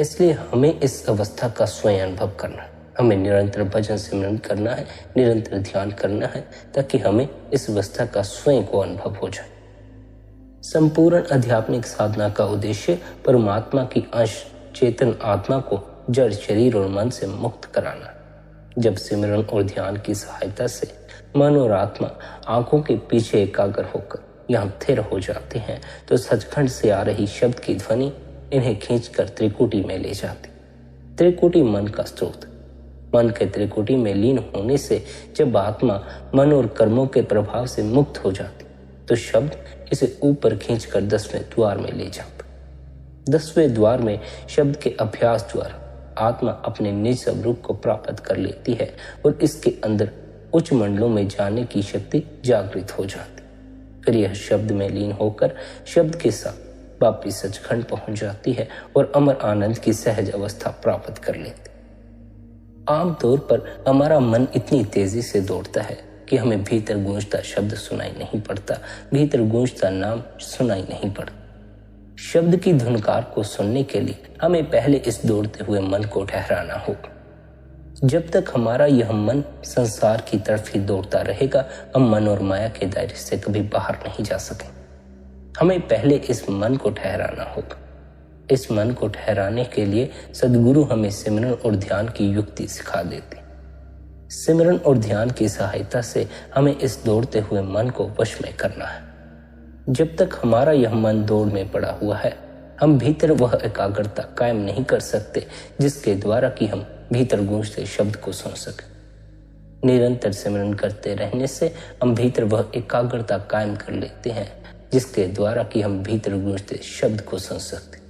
इसलिए हमें इस अवस्था का स्वयं अनुभव करना है। हमें निरंतर भजन सिमरन करना है, निरंतर ध्यान करना है, ताकि हमें इस अवस्था का स्वयं को अनुभव हो जाए। संपूर्ण आध्यात्मिक साधना का उद्देश्य परमात्मा की अंश चेतन आत्मा को जड़ शरीर और मन से मुक्त कराना। जब सिमरन और ध्यान की सहायता से मन और आत्मा आंखों के पीछे एकाग्र होकर यहाँ स्थिर हो जाते हैं तो सचखंड से आ रही शब्द की ध्वनि इन्हें खींचकर त्रिकुटी में ले जाती। त्रिकुटी मन का स्रोत। मन के त्रिकुटी में लीन होने से जब आत्मा मन और कर्मों के प्रभाव से मुक्त हो जाती तो शब्द इसे ऊपर खींचकर 10वें द्वार में ले जाता। 10वें द्वार में शब्द के अभ्यास द्वारा आत्मा अपने निज स्वरूप को प्राप्त कर लेती है और इसके अंदर उच्च मंडलों में जाने की शक्ति जागृत हो जाती। फिर यह शब्द में लीन होकर शब्द के साथ वापिस सचखंड पहुंच जाती है और अमर आनंद की सहज अवस्था प्राप्त कर लेती। आमतौर पर हमारा मन इतनी तेजी से दौड़ता है कि हमें भीतर गूंजता शब्द सुनाई नहीं पड़ता, भीतर गूंजता नाम सुनाई नहीं पड़ता। शब्द की धुनकार को सुनने के लिए हमें पहले इस दौड़ते हुए मन को ठहराना होगा। जब तक हमारा यह मन संसार की तरफ ही दौड़ता रहेगा, हम मन और माया के दायरे से कभी बाहर नहीं जा सकेंगे। हमें पहले इस मन को ठहराना होगा। इस मन को ठहराने के लिए सद्गुरु हमें सिमरन और ध्यान की युक्ति सिखा देते। सिमरन और ध्यान की सहायता से हमें इस दौड़ते हुए मन को वश में करना है। जब तक हमारा यह मन दौड़ में पड़ा हुआ है, हम भीतर वह एकाग्रता कायम नहीं कर सकते जिसके द्वारा कि हम भीतर गूंजते शब्द को सुन सकें। निरंतर सिमरन करते रहने से हम भीतर वह एकाग्रता कायम कर लेते हैं जिसके द्वारा कि हम भीतर गूंजते शब्द को सुन सकते।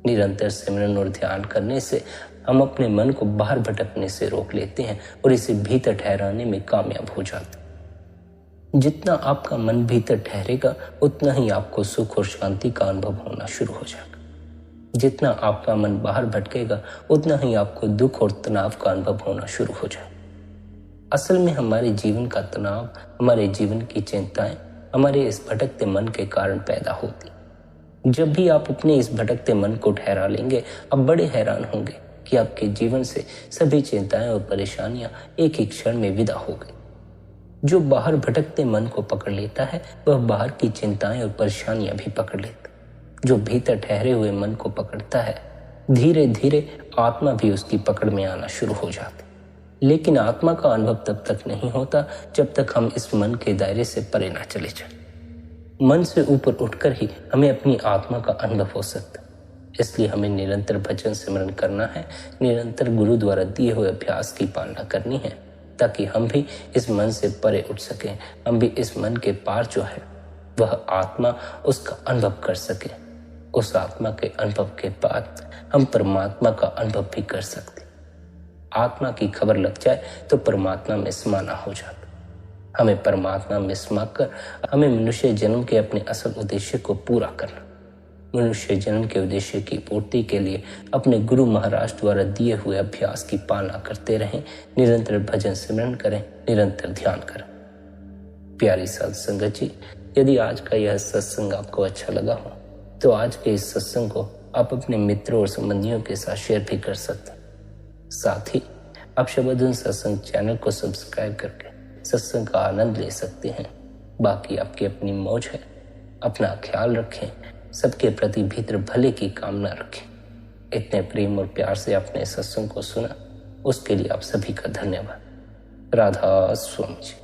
निरंतर सिमरन और ध्यान करने से हम अपने मन को बाहर भटकने से रोक लेते हैं और इसे भीतर ठहराने में कामयाब हो जाते। जितना आपका मन भीतर ठहरेगा उतना ही आपको सुख और शांति का अनुभव होना शुरू हो जाएगा। जितना आपका मन बाहर भटकेगा उतना ही आपको दुख और तनाव का अनुभव होना शुरू हो जाएगा। असल में हमारे जीवन का तनाव, हमारे जीवन की चिंताएं हमारे इस भटकते मन के कारण पैदा होती। जब भी आप अपने इस भटकते मन को ठहरा लेंगे, आप बड़े हैरान होंगे कि आपके जीवन से सभी चिंताएं और परेशानियां एक ही क्षण में विदा हो गई। जो बाहर भटकते मन को पकड़ लेता है वह बाहर की चिंताएं और परेशानियां भी पकड़ लेता। जो भीतर ठहरे हुए मन को पकड़ता है, धीरे धीरे आत्मा भी उसकी पकड़ में आना शुरू हो जाती। लेकिन आत्मा का अनुभव तब तक नहीं होता जब तक हम इस मन के दायरे से परे ना चले जाएं। मन से ऊपर उठकर ही हमें अपनी आत्मा का अनुभव हो सकता। इसलिए हमें निरंतर भजन सिमरन करना है, निरंतर गुरु द्वारा दिए हुए अभ्यास की पालना करनी है ताकि हम भी इस मन से परे उठ सकें। हम भी इस मन के पार जो है वह आत्मा, उसका अनुभव कर सके। उस आत्मा के अनुभव के बाद हम परमात्मा का अनुभव भी कर सकते। आत्मा की खबर लग जाए तो परमात्मा में समाना हो जाता। हमें परमात्मा में समाकर हमें मनुष्य जन्म के अपने असल उद्देश्य को पूरा करना। मनुष्य जन्म के उद्देश्य की पूर्ति के लिए अपने गुरु महाराज द्वारा दिए हुए अभ्यास की पालना करते रहें, निरंतर भजन सिमरन करें, निरंतर ध्यान करें। प्यारी साध संगत जी, यदि आज का यह सत्संग आपको अच्छा लगा हो तो आज के इस सत्संग को आप अपने मित्रों और संबंधियों के साथ शेयर भी कर सकते हैं। साथ ही आप शबदधुन सत्संग चैनल को सब्सक्राइब करके सत्संग का आनंद ले सकते हैं। बाकी आपकी अपनी मौज है। अपना ख्याल रखें, सबके प्रति भीतर भले की कामना रखें। इतने प्रेम और प्यार से आपने सत्संग को सुना, उसके लिए आप सभी का धन्यवाद। राधा स्वामी जी।